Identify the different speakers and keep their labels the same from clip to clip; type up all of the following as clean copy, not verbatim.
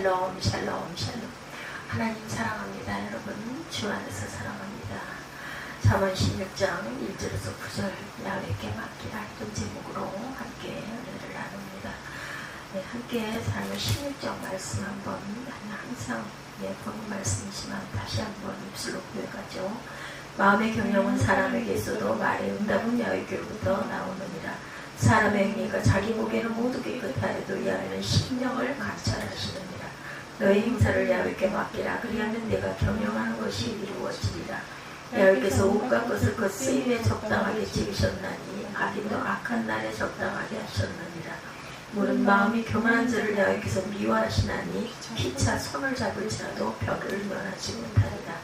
Speaker 1: 샬롬 샬롬 샬롬. 하나님 사랑합니다. 여러분 주 안에서 사랑합니다. 잠언 16장 1절에서 9절 야훼께 맡기라 이런 제목으로 함께 은혜를 나눕니다. 네, 함께 잠언 16장 말씀 한번 항상 보는 말씀이지만 다시 한번 입술로 고백하죠. 마음의 경영은 사람에게 있어도 말의 응답은 야훼께로부터 나오느니라. 사람의 행위가 자기 보기에는 모두 깨끗하여도 야훼는 심령을 감찰하시느니라. 너의 행사를 야훼께 맡기라. 그리하면 내가 경영하는 것이 이루어지리라. 야훼께서 온갖 것을 그 쓰임에 적당하게 지으셨나니 악인도 악한 날에 적당하게 하셨느니라. 물은 마음이 교만한 자를 야훼께서 미워하시나니 피차 손을 잡을지라도 벽을 면하지 못하리라.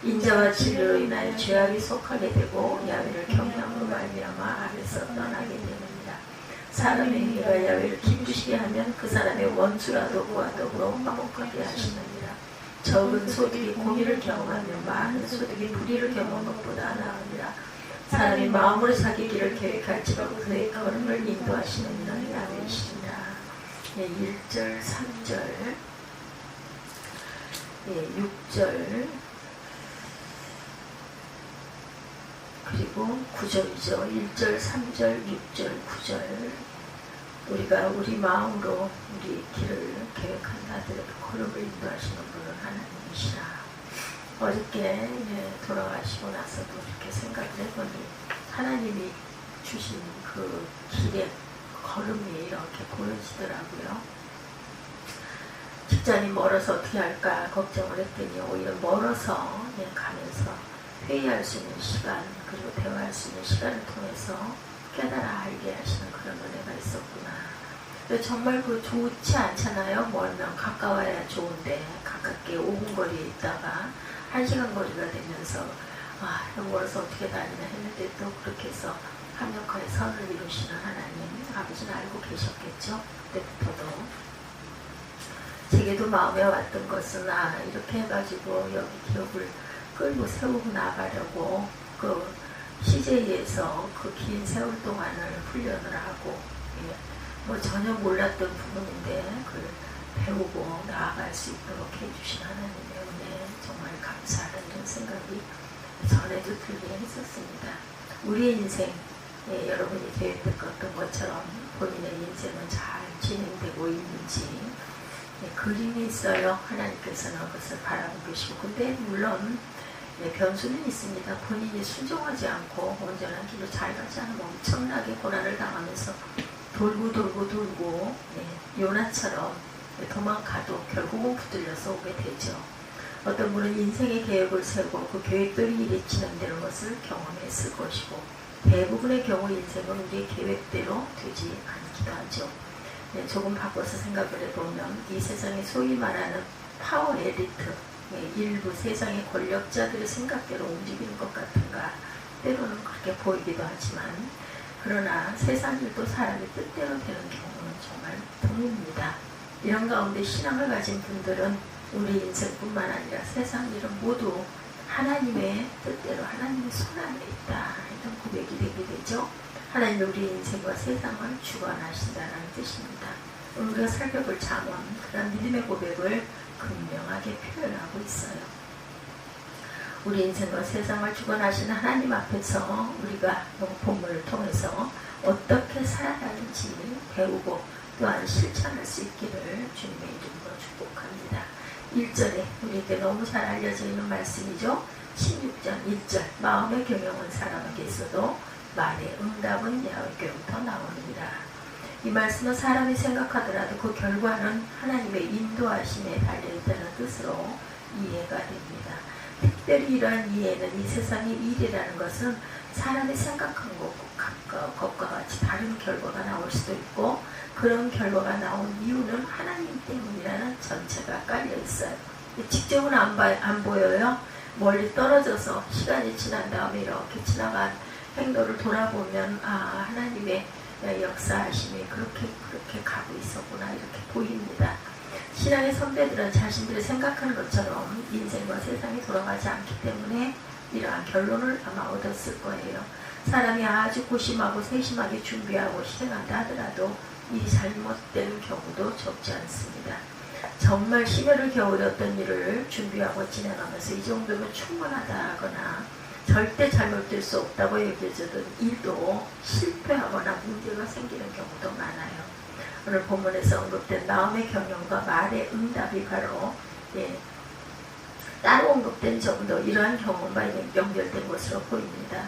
Speaker 1: 인자와 진리로 인하여 죄악이 속하게 되고 야훼를 경외함으로 말미암아 악에서 떠나게 되느니라. 사람의 행위가 야훼를 기쁘시게 하면 그 사람의 원수라도 그와 더불어 화목하게 하시느니라. 적은 소득이 공의를 경험하며 많은 소득이 불의를 경험하는 것보다 나으니라. 사람이 마음으로 자기 길을 계획할지라도 그의 걸음을 인도하시는 이는 야훼이시니라. 1절, 3절, 6절 그리고 9절이죠. 1절, 3절, 6절, 9절. 우리가 우리 마음으로 우리 길을 계획한다 하더라도 걸음을 인도하시는 분은 하나님이시라. 어저께 돌아가시고 나서도 이렇게 생각을 해보니 하나님이 주신 그 길의 걸음이 이렇게 보여지더라고요. 직장이 멀어서 어떻게 할까 걱정을 했더니 오히려 멀어서 가면서 회의할 수 있는 시간 그리고 대화할 수 있는 시간을 통해서 깨달아 알게 하시는 그런 은혜가 있었구나. 정말 그 좋지 않잖아요. 멀면 가까워야 좋은데 가깝게 5분 거리에 있다가 1시간 거리가 되면서 멀어서 어떻게 다니나 했는데 또 그렇게 해서 합력하여 선을 이루시는 하나님 아버지는 알고 계셨겠죠. 그때부터도 제게도 마음에 왔던 것은 이렇게 해가지고 여기 기업을 끌고 세우고 나가려고 그 CJ에서 그 긴 세월 동안을 훈련을 하고 전혀 몰랐던 부분인데 그걸 배우고 나아갈 수 있도록 해주신 하나님의 은혜 정말 감사하는 이런 생각이 전에도 들긴 했었습니다. 우리의 인생 여러분이 계획했던 것처럼 본인의 인생은 잘 진행되고 있는지 그림이 있어요. 하나님께서는 그것을 바라보고 계시고 근데 물론 변수는 있습니다. 본인이 순종하지 않고 온전한 길로 잘 가지 않으면 엄청나게 고난을 당하면서 돌고 요나처럼 도망가도 결국은 붙들려서 오게 되죠. 어떤 분은 인생의 계획을 세우고 그 계획대로 일이 진행되는 것을 경험했을 것이고 대부분의 경우 인생은 우리의 계획대로 되지 않기도 하죠. 조금 바꿔서 생각을 해보면 이 세상에 소위 말하는 파워 엘리트 일부 세상의 권력자들의 생각대로 움직이는 것 같은가 때로는 그렇게 보이기도 하지만 그러나 세상 일도 사람의 뜻대로 되는 경우는 정말 드뭅니다. 이런 가운데 신앙을 가진 분들은 우리 인생뿐만 아니라 세상 일은 모두 하나님의 뜻대로 하나님의 손 안에 있다 이런 고백이 되게 되죠. 하나님이 우리 인생과 세상을 주관하신다는 뜻입니다. 오늘 우리가 살펴볼 잠언 그런 믿음의 고백을 분명하게 표현하고 있어요. 우리 인생과 세상을 주관하시는 하나님 앞에서 우리가 본문을 통해서 어떻게 살아야 하는지 배우고 또한 실천할 수 있기를 주님의 이름으로 축복합니다. 1절에 우리에게 너무 잘 알려져 있는 말씀이죠. 16장 1절 마음의 경영은 사람에게 있어도 말의 응답은 야훼께로부터 나오느니라. 이 말씀은 사람이 생각하더라도 그 결과는 하나님의 인도하심에 달려있다는 뜻으로 이해가 됩니다. 특별히 이러한 이해는 이 세상의 일이라는 것은 사람이 생각한 것과 같이 다른 결과가 나올 수도 있고 그런 결과가 나온 이유는 하나님 때문이라는 전체가 깔려있어요. 직접은 안 보여요. 멀리 떨어져서 시간이 지난 다음에 이렇게 지나간 행로를 돌아보면 하나님의 역사하심이 그렇게 가고 있었구나 이렇게 보입니다. 신앙의 선배들은 자신들이 생각하는 것처럼 인생과 세상이 돌아가지 않기 때문에 이러한 결론을 아마 얻었을 거예요. 사람이 아주 고심하고 세심하게 준비하고 실행한다 하더라도 일이 잘못되는 경우도 적지 않습니다. 정말 심혈을 겨울에 어떤 일을 준비하고 진행하면서 이 정도면 충분하다거나 절대 잘못될 수 없다고 여겨지던 일도 실패하거나 문제가 생기는 경우도 많아요. 오늘 본문에서 언급된 마음의 경영과 말의 응답이 바로 따로 언급된 점도 이러한 경험과 연결된 것으로 보입니다.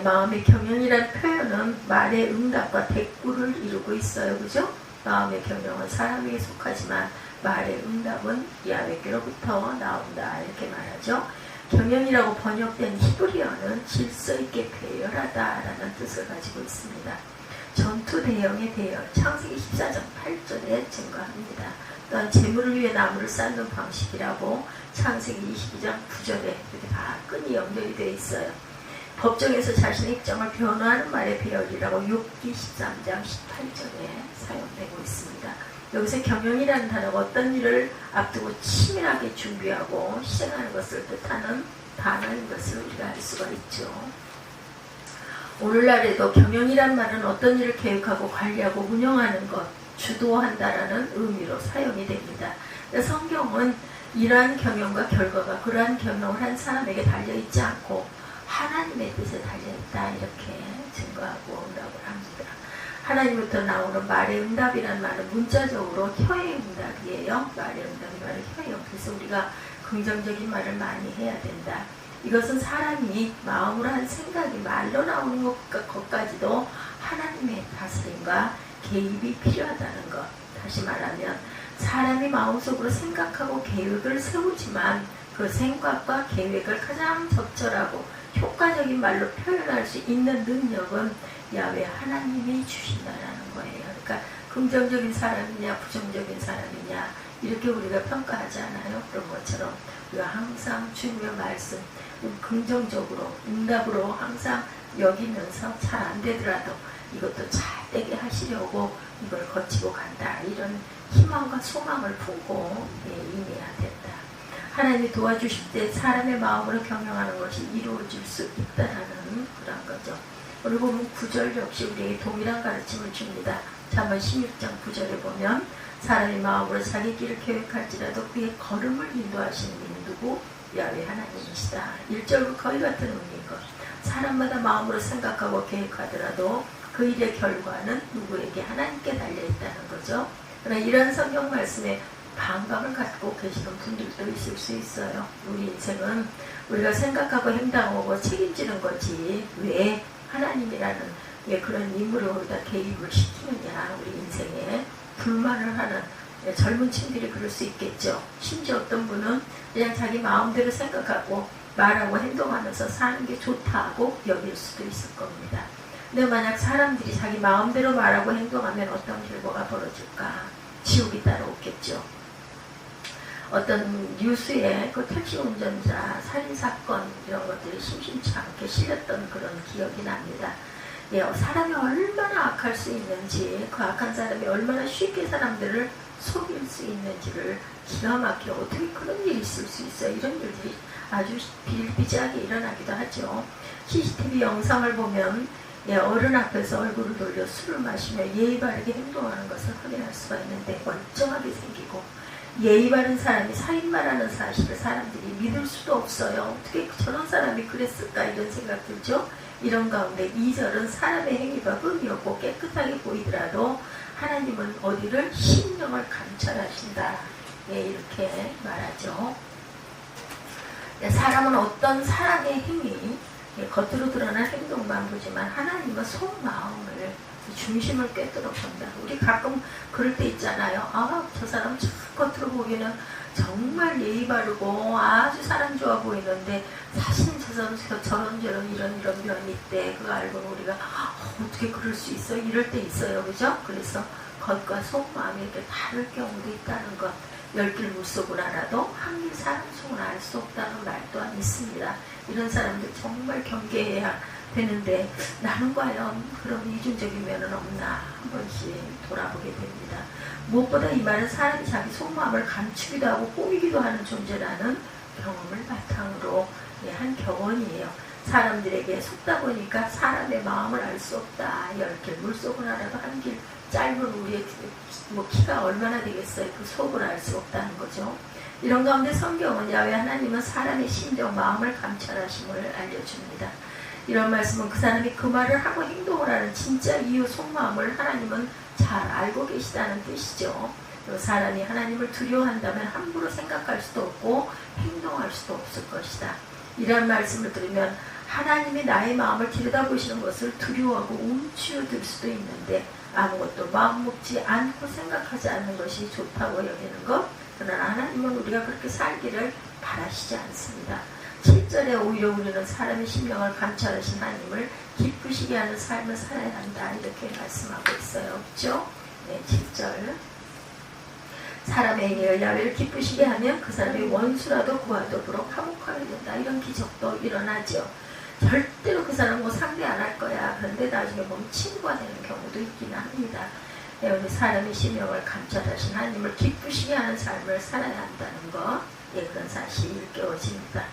Speaker 1: 마음의 경영이라는 표현은 말의 응답과 대꾸를 이루고 있어요. 그죠? 마음의 경영은 사람에게 속하지만 말의 응답은 야훼께로부터 나온다 이렇게 말하죠. 경영이라고 번역된 히브리어는 질서 있게 배열하다라는 뜻을 가지고 있습니다. 전투 대형의 대열, 창세기 14장 8절에 증거합니다. 또한 재물을 위해 나무를 쌓는 방식이라고 창세기 22장 9절에 이렇게 다 끈이 연결이 되어 있어요. 법정에서 자신의 입장을 변호하는 말의 배열이라고 욥기 13장 18절에 사용되고 있습니다. 여기서 경영이라는 단어가 어떤 일을 앞두고 치밀하게 준비하고 실행하는 것을 뜻하는 단어인 것을 우리가 알 수가 있죠. 오늘날에도 경영이란 말은 어떤 일을 계획하고 관리하고 운영하는 것, 주도한다라는 의미로 사용이 됩니다. 성경은 이러한 경영과 결과가 그러한 경영을 한 사람에게 달려있지 않고 하나님의 뜻에 달려있다 이렇게 증거하고 응답을 합니다. 하나님부터 나오는 말의 응답이라는 말은 문자적으로 혀의 응답이에요. 말의 응답이 바로 혀예요. 그래서 우리가 긍정적인 말을 많이 해야 된다. 이것은 사람이 마음으로 한 생각이 말로 나오는 것까지도 하나님의 다스림과 개입이 필요하다는 것. 다시 말하면 사람이 마음속으로 생각하고 계획을 세우지만 그 생각과 계획을 가장 적절하고 효과적인 말로 표현할 수 있는 능력은 야훼 하나님이 주신다라는 거예요. 그러니까 긍정적인 사람이냐 부정적인 사람이냐 이렇게 우리가 평가하지 않아요. 그런 것처럼 우리가 항상 주님의 말씀 긍정적으로 응답으로 항상 여기면서 잘 안 되더라도 이것도 잘 되게 하시려고 이걸 거치고 간다. 이런 희망과 소망을 품고 임해야 된다. 하나님이 도와주실 때 사람의 마음으로 경영하는 것이 이루어질 수 있다는 그런 거죠. 오늘 보면 9절 역시 우리에게 동일한 가르침을 줍니다. 잠언 16장 9절에 보면 사람의 마음으로 자기 길을 계획할지라도 그의 걸음을 인도하시는 이는 누구? 야훼 하나님이시다. 1절과 거의 같은 의미인 것. 사람마다 마음으로 생각하고 계획하더라도 그 일의 결과는 누구에게? 하나님께 달려있다는 거죠. 그러나 이런 성경 말씀에 반감을 갖고 계시는 분들도 있을 수 있어요. 우리 인생은 우리가 생각하고 행동하고 책임지는 거지 왜 하나님이라는 그런 인물을 우리가 개입을 시키느냐. 우리 인생에 불만을 하는 젊은 층들이 그럴 수 있겠죠. 심지어 어떤 분은 그냥 자기 마음대로 생각하고 말하고 행동하면서 사는 게 좋다고 여길 수도 있을 겁니다. 근데 만약 사람들이 자기 마음대로 말하고 행동하면 어떤 결과가 벌어질까? 지옥이 따라오겠죠. 어떤 뉴스에 그 택시 운전자 살인사건 이런 것들이 심심치 않게 실렸던 그런 기억이 납니다. 사람이 얼마나 악할 수 있는지, 그 악한 사람이 얼마나 쉽게 사람들을 속일 수 있는지를 기가 막혀 어떻게 그런 일이 있을 수 있어요. 이런 일들이 아주 비일비재하게 일어나기도 하죠. CCTV 영상을 보면 어른 앞에서 얼굴을 돌려 술을 마시며 예의 바르게 행동하는 것을 확인할 수가 있는데 멀쩡하게 생기고 예의 바른 사람이 살인마라는 사실을 사람들이 믿을 수도 없어요. 어떻게 저런 사람이 그랬을까 이런 생각 들죠. 이런 가운데 2절은 사람의 행위가 흠이 없고 깨끗하게 보이더라도 하나님은 어디를 심령을 감찰하신다. 이렇게 말하죠. 사람은 어떤 사람의 행위 겉으로 드러난 행동만 보지만 하나님은 속마음을 중심을 꿰뚫어 본다. 우리 가끔 그럴 때 있잖아요. 저 사람 겉으로 보기에는 정말 예의 바르고 아주 사람 좋아 보이는데 사실은 저런 이런 면이 있대. 그거 알고는 우리가 어떻게 그럴 수 있어? 이럴 때 있어요. 그죠? 그래서 겉과 속마음이 이렇게 다를 경우도 있다는 것. 열길 물속을 알아도 한길 사람 속을 알 수 없다는 말 또한 있습니다. 이런 사람들 정말 경계해야 되는데 나는 과연 그런 이중적인 면은 없나 한 번씩 돌아보게 됩니다. 무엇보다 이 말은 사람이 자기 속마음을 감추기도 하고 꾸미기도 하는 존재라는 경험을 바탕으로 한 격언이에요. 사람들에게 속다 보니까 사람의 마음을 알 수 없다. 열길 물속을 알아도 한길 짧은 우리의 키가 얼마나 되겠어요. 그 속을 알 수 없다는 거죠. 이런 가운데 성경은 야훼 하나님은 사람의 심정, 마음을 감찰하심을 알려줍니다. 이런 말씀은 그 사람이 그 말을 하고 행동을 하는 진짜 이유 속마음을 하나님은 잘 알고 계시다는 뜻이죠. 사람이 하나님을 두려워한다면 함부로 생각할 수도 없고 행동할 수도 없을 것이다. 이런 말씀을 들으면 하나님이 나의 마음을 들여다보시는 것을 두려워하고 움츠러들 수도 있는데 아무것도 마음 먹지 않고 생각하지 않는 것이 좋다고 여기는 것. 그러나 하나님은 우리가 그렇게 살기를 바라시지 않습니다. 7절에 오히려 우리는 사람의 심령을 감찰하신 하나님을 기쁘시게 하는 삶을 살아야 한다. 이렇게 말씀하고 있어요. 그렇죠? 네, 7절. 사람의 행위를 야훼를 기쁘시게 하면 그 사람의 원수라도 그와 더불어 화목하게 된다. 이런 기적도 일어나죠. 절대로 그 사람 뭐 상대 안 할 거야. 그런데 나중에 보면 친구가 되는 경우도 있기는 합니다. 우리 사람의 심령을 감찰하신 하나님을 기쁘시게 하는 삶을 살아야 한다는 것, 그런 사실이 일깨워집니다.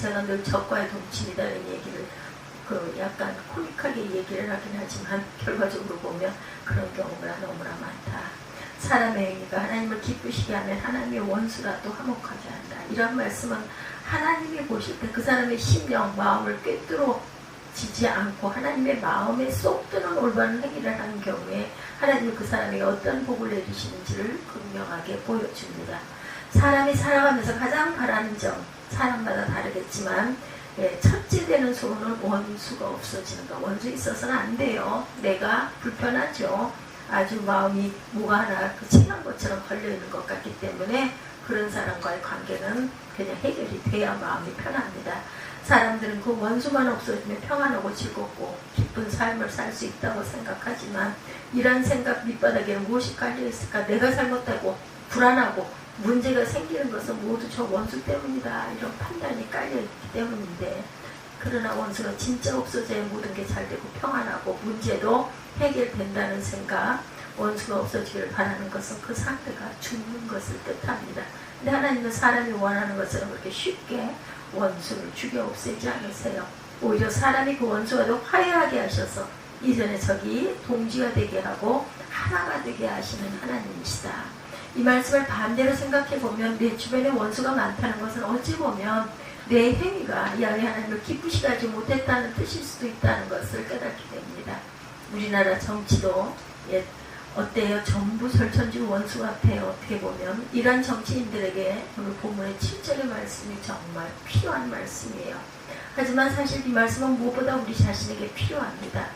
Speaker 1: 제가 늘 적과의 동침이라는 얘기를 약간 코믹하게 얘기를 하긴 하지만 결과적으로 보면 그런 경우가 너무나 많다. 사람의 행위가 하나님을 기쁘시게 하면 하나님의 원수라도 화목하게 한다. 이런 말씀은 하나님이 보실 때 그 사람의 심령, 마음을 꿰뚫어지지 않고 하나님의 마음에 쏙 드는 올바른 행위를 하는 경우에 하나님이 그 사람에게 어떤 복을 내리시는지를 분명하게 보여줍니다. 사람이 살아가면서 가장 바라는 점, 사람마다 다르겠지만 첫째 되는 소원은 원수가 없어지는 것. 원수 있어서는 안 돼요. 내가 불편하죠. 아주 마음이 뭐가 하나 칭한 것처럼 걸려있는 것 같기 때문에 그런 사람과의 관계는 그냥 해결이 돼야 마음이 편합니다. 사람들은 그 원수만 없어지면 평안하고 즐겁고 기쁜 삶을 살 수 있다고 생각하지만 이런 생각 밑바닥에는 무엇이 깔려있을까? 내가 잘못하고 불안하고 문제가 생기는 것은 모두 저 원수 때문이다. 이런 판단이 깔려있기 때문인데 그러나 원수가 진짜 없어져야 모든 게 잘 되고 평안하고 문제도 해결된다는 생각, 원수가 없어지기를 바라는 것은 그 상대가 죽는 것을 뜻합니다. 근데 하나님은 사람이 원하는 것처럼 그렇게 쉽게 원수를 죽여 없애지 않으세요. 오히려 사람이 그 원수와도 화해하게 하셔서 이전에 적이 동지가 되게 하고 하나가 되게 하시는 하나님이시다. 이 말씀을 반대로 생각해보면 내 주변에 원수가 많다는 것은 어찌 보면 내 행위가 야훼 하나님을 기쁘시게 하지 못했다는 뜻일 수도 있다는 것을 깨닫게 됩니다. 우리나라 정치도 어때요? 전부 설천지 원수 같아요. 어떻게 보면 이런 정치인들에게 오늘 본문의 7절의 말씀이 정말 필요한 말씀이에요. 하지만 사실 이 말씀은 무엇보다 우리 자신에게 필요합니다.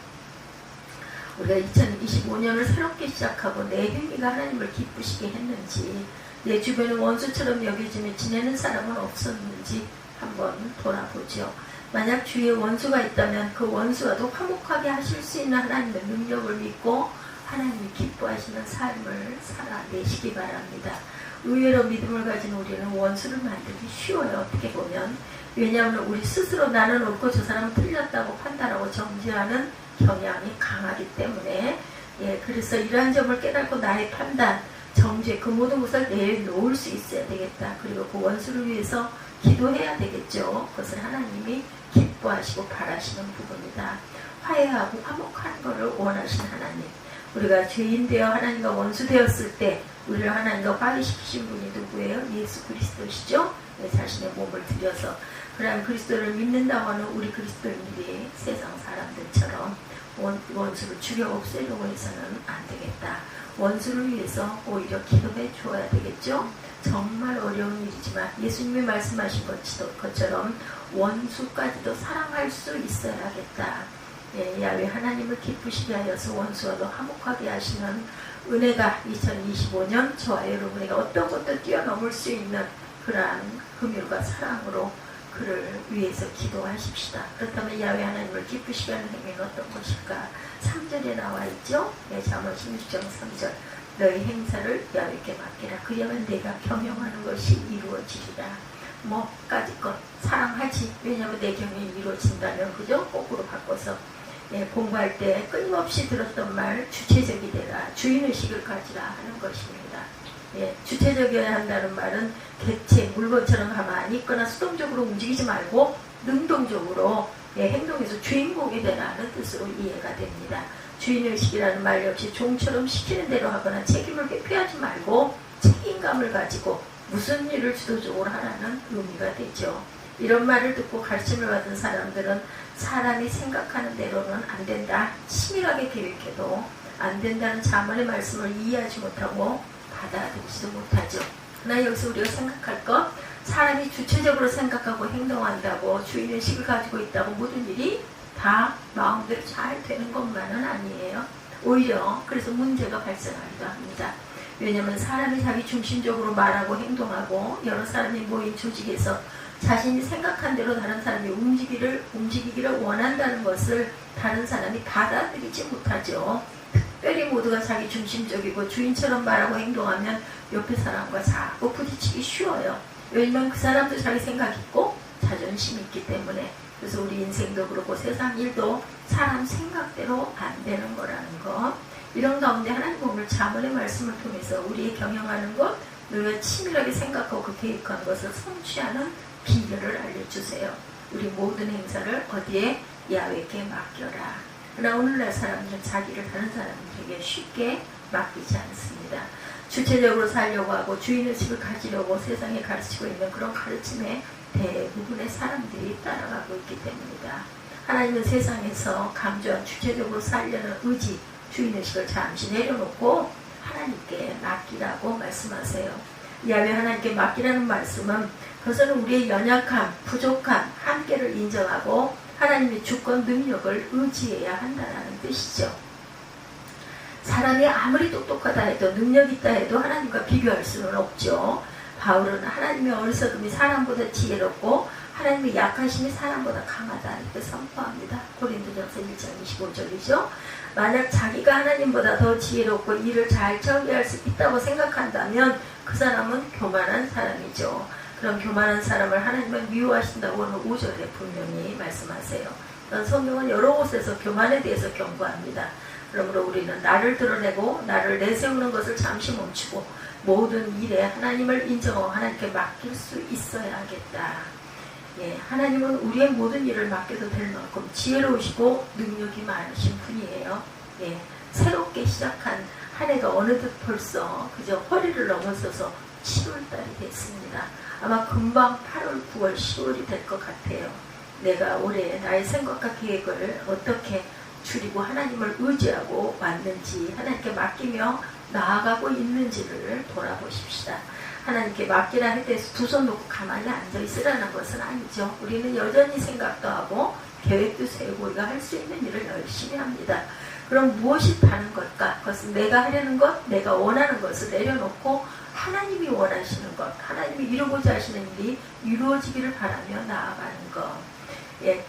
Speaker 1: 우리가 2025년을 새롭게 시작하고 내 행위가 하나님을 기쁘시게 했는지, 내 주변에 원수처럼 여겨지며 지내는 사람은 없었는지 한번 돌아보죠. 만약 주위에 원수가 있다면 그 원수와도 화목하게 하실 수 있는 하나님의 능력을 믿고 하나님이 기뻐하시는 삶을 살아내시기 바랍니다. 의외로 믿음을 가진 우리는 원수를 만들기 쉬워요. 어떻게 보면. 왜냐하면 우리 스스로 나는 옳고 저 사람은 틀렸다고 판단하고 정죄하는 경향이 강하기 때문에, 그래서 이러한 점을 깨닫고 나의 판단, 정죄, 그 모든 것을 내놓을 수 있어야 되겠다. 그리고 그 원수를 위해서 기도해야 되겠죠. 그것을 하나님이 기뻐하시고 바라시는 부분이다. 화해하고 화목하는 것을 원하시는 하나님. 우리가 죄인 되어 하나님과 원수 되었을 때 우리를 하나님과 화해시키신 분이 누구예요? 예수 그리스도시죠. 자신의 몸을 들여서. 그러면 그리스도를 믿는다고 하는 우리 그리스도인들이 세상 사람들처럼 원수를 죽여 없애려고 해서는 안 되겠다. 원수를 위해서 오히려 기도해 주어야 되겠죠. 정말 어려운 일이지만 예수님이 말씀하신 것처럼 원수까지도 사랑할 수 있어야겠다. 야훼 하나님을 기쁘시게 하여서 원수와도 화목하게 하시는 은혜가 2025년 저와 여러분에게 어떤 것도 뛰어넘을 수 있는 그러한 긍휼과 사랑으로 그를 위해서 기도하십시다. 그렇다면 야훼 하나님을 기쁘시게 하는 행위는 어떤 것일까? 3절에 나와 있죠. 잠언 16장 3절. 너희 행사를 야훼께 맡기라. 그러면 내가 경영하는 것이 이루어지리라. 뭐까지 것 사랑하지. 왜냐하면 내 경영이 이루어진다면 그죠? 거꾸로 바꿔서 공부할 때 끊임없이 들었던 말, 주체적이 되라, 주인의식을 가지라 하는 것입니다. 주체적이어야 한다는 말은 객체, 물건처럼 가만히 있거나 수동적으로 움직이지 말고 능동적으로 행동에서 주인공이 되라는 뜻으로 이해가 됩니다. 주인의식이라는 말 역시 종처럼 시키는 대로 하거나 책임을 회피하지 말고 책임감을 가지고 무슨 일을 주도적으로 하라는 의미가 되죠. 이런 말을 듣고 가르침을 받은 사람들은 사람이 생각하는 대로는 안 된다, 치밀하게 계획해도 안 된다는 자문의 말씀을 이해하지 못하고 받아들이지도 못하죠. 그러나 여기서 우리가 생각할 것, 사람이 주체적으로 생각하고 행동한다고 주인의식을 가지고 있다고 모든 일이 다 마음대로 잘 되는 것만은 아니에요. 오히려 그래서 문제가 발생하기도 합니다. 왜냐하면 사람이 자기 중심적으로 말하고 행동하고 여러 사람이 모인 조직에서 자신이 생각한 대로 다른 사람이 움직이기를 원한다는 것을 다른 사람이 받아들이지 못하죠. 특별히 모두가 자기 중심적이고 주인처럼 말하고 행동하면 옆에 사람과 자꾸 부딪히기 쉬워요. 왜냐면 그 사람도 자기 생각이 있고 자존심이 있기 때문에. 그래서 우리 인생도 그렇고 세상 일도 사람 생각대로 안 되는 거라는 거. 이런 가운데 하나님 오늘 자문의 말씀을 통해서 우리의 경영하는 것, 우리가 치밀하게 생각하고 그 계획한 것을 성취하는 비결을 알려주세요. 우리 모든 행사를 어디에? 야훼께 맡겨라. 그러나 오늘날 사람들은 자기를 다른 사람들에게 쉽게 맡기지 않습니다. 주체적으로 살려고 하고 주인의식을 가지려고 세상에 가르치고 있는 그런 가르침에 대부분의 사람들이 따라가고 있기 때문이다. 하나님은 세상에서 강조한 주체적으로 살려는 의지, 주인의식을 잠시 내려놓고 하나님께 맡기라고 말씀하세요. 야훼 하나님께 맡기라는 말씀은 그것은 우리의 연약함, 부족함, 한계를 인정하고 하나님의 주권 능력을 의지해야 한다는 뜻이죠. 사람이 아무리 똑똑하다 해도 능력 있다 해도 하나님과 비교할 수는 없죠. 바울은 하나님의 어리석음이 사람보다 지혜롭고 하나님의 약하심이 사람보다 강하다 이렇게 선포합니다. 고린도전서 1장 25절이죠. 만약 자기가 하나님보다 더 지혜롭고 일을 잘 처리할 수 있다고 생각한다면 그 사람은 교만한 사람이죠. 그런 교만한 사람을 하나님은 미워하신다고 오늘 5절에 분명히 말씀하세요. 성경은 여러 곳에서 교만에 대해서 경고합니다. 그러므로 우리는 나를 드러내고 나를 내세우는 것을 잠시 멈추고 모든 일에 하나님을 인정하고 하나님께 맡길 수 있어야겠다. 예, 하나님은 우리의 모든 일을 맡겨도 될 만큼 지혜로우시고 능력이 많으신 분이에요. 예, 새롭게 시작한 한 해가 어느덧 벌써 그저 허리를 넘어서서 7월달이 됐습니다. 아마 금방 8월, 9월, 10월이 될 것 같아요. 내가 올해 나의 생각과 계획을 어떻게 줄이고 하나님을 의지하고 왔는지, 하나님께 맡기며 나아가고 있는지를 돌아보십시다. 하나님께 맡기라 할 때 두 손 놓고 가만히 앉아 있으라는 것은 아니죠. 우리는 여전히 생각도 하고 계획도 세우고 우리가 할 수 있는 일을 열심히 합니다. 그럼 무엇이 다른 것일까? 그것은 내가 하려는 것, 내가 원하는 것을 내려놓고 하나님이 원하시는 것, 하나님이 이루고자 하시는 일이 이루어지기를 바라며 나아가는 것. 예,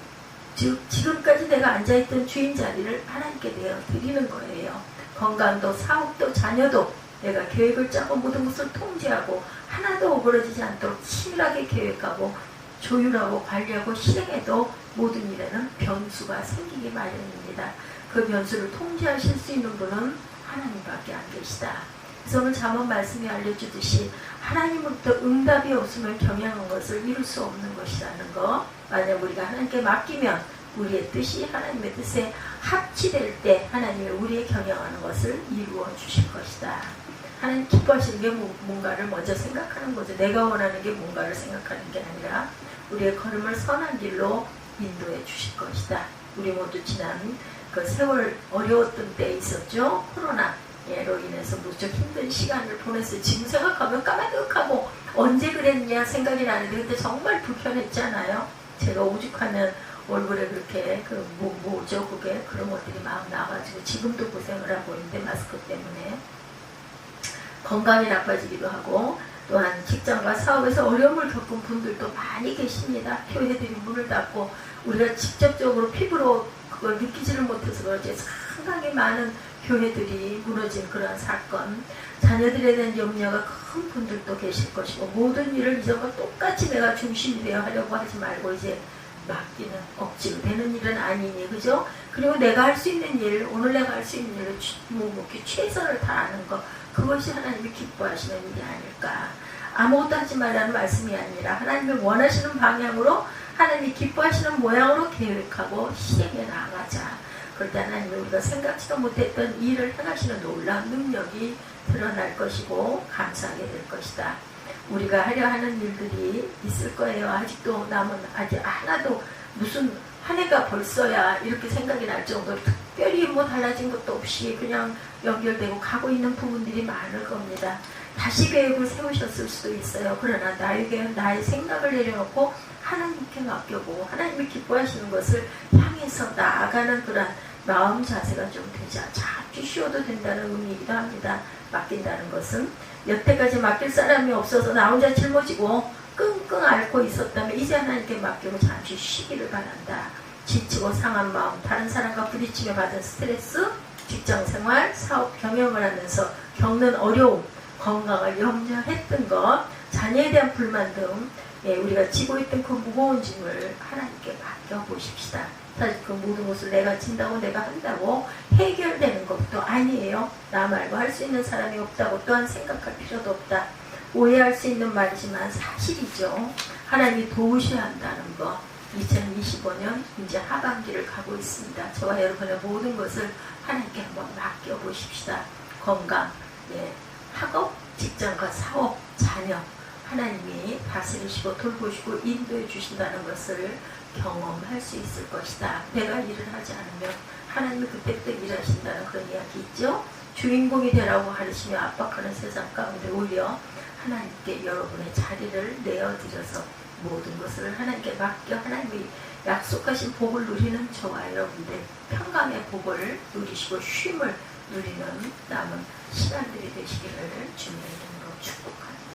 Speaker 1: 지금까지 내가 앉아있던 주인 자리를 하나님께 내어드리는 거예요. 건강도 사업도 자녀도 내가 계획을 짜고 모든 것을 통제하고 하나도 오그러지지 않도록 치밀하게 계획하고 조율하고 관리하고 실행해도 모든 일에는 변수가 생기기 마련입니다. 그 변수를 통제하실 수 있는 분은 하나님밖에 안 계시다. 그래서 오늘 잠언 말씀이 알려주듯이 하나님으로부터 응답이 없으면 경영한 것을 이룰 수 없는 것이라는 거. 만약 우리가 하나님께 맡기면 우리의 뜻이 하나님의 뜻에 합치될 때 하나님이 우리의 경영하는 것을 이루어 주실 것이다. 하나님 기뻐하시는 게 뭔가를 먼저 생각하는 거죠. 내가 원하는 게 뭔가를 생각하는 게 아니라 우리의 걸음을 선한 길로 인도해 주실 것이다. 우리 모두 지난 그 세월 어려웠던 때 있었죠. 코로나로 인해서 무척 힘든 시간을 보냈어요. 지금 생각하면 까마득하고 언제 그랬냐 생각이 나는데 그때 정말 불편했잖아요. 제가 오죽하면 얼굴에 그렇게 뭐죠 그게 그런 것들이 막 나가지고 지금도 고생을 하고 있는데 마스크 때문에 건강이 나빠지기도 하고 또한 직장과 사업에서 어려움을 겪은 분들도 많이 계십니다. 교회들이 문을 닫고 우리가 직접적으로 피부로 그걸 느끼지를 못해서 그렇지 상당히 많은 교회들이 무너진 그런 사건, 자녀들에 대한 염려가 큰 분들도 계실 것이고 모든 일을 이전과 똑같이 내가 중심이 되어 하려고 하지 말고 이제 맡기는 억지로 되는 일은 아니니 그죠? 그리고 내가 할 수 있는 일, 오늘 내가 할 수 있는 일을 묵묵히 최선을 다하는 것, 그것이 하나님이 기뻐하시는 일이 아닐까. 아무것도 하지 말라는 말씀이 아니라 하나님이 원하시는 방향으로 하나님이 기뻐하시는 모양으로 계획하고 시행해 나가자. 그럴 때 하나님이 우리가 생각지도 못했던 일을 행하시는 놀라운 능력이 드러날 것이고 감사하게 될 것이다. 우리가 하려 하는 일들이 있을 거예요. 아직도 남은 아직 하나도 무슨 한 해가 벌써야 이렇게 생각이 날 정도로 특별히 뭐 달라진 것도 없이 그냥 연결되고 가고 있는 부분들이 많을 겁니다. 다시 계획을 세우셨을 수도 있어요. 그러나 나의 계획, 나의 생각을 내려놓고 하나님께 맡겨보고 하나님이 기뻐하시는 것을 향해서 나아가는 그런 마음 자세가 좀 되자. 잠시 쉬어도 된다는 의미이기도 합니다. 맡긴다는 것은 여태까지 맡길 사람이 없어서 나 혼자 짊어지고 끙끙 앓고 있었다면 이제 하나님께 맡기고 잠시 쉬기를 바란다. 지치고 상한 마음, 다른 사람과 부딪히며 받은 스트레스, 직장생활, 사업 경영을 하면서 겪는 어려움, 건강을 염려했던 것, 자녀에 대한 불만 등 우리가 지고 있던 그 무거운 짐을 하나님께 맡겨보십시다. 사실 그 모든 것을 내가 진다고 내가 한다고 해결되는 것도 아니에요. 나 말고 할 수 있는 사람이 없다고 또한 생각할 필요도 없다. 오해할 수 있는 말이지만 사실이죠. 하나님이 도우셔야 한다는 것. 2025년 이제 하반기를 가고 있습니다. 저와 여러분의 모든 것을 하나님께 한번 맡겨보십시다. 건강, 학업, 직장과 사업, 자녀 하나님이 다스리시고 돌보시고 인도해 주신다는 것을 경험할 수 있을 것이다. 내가 일을 하지 않으면 하나님이 그때부터 일하신다는 그런 이야기 있죠. 주인공이 되라고 하시며 압박하는 세상 가운데 오히려 하나님께 여러분의 자리를 내어드려서 모든 것을 하나님께 맡겨 하나님이 약속하신 복을 누리는 저와 여러분들 평강의 복을 누리시고 쉼을 누리는 남은 시간들이 되시기를 주님의 이름으로 축복합니다.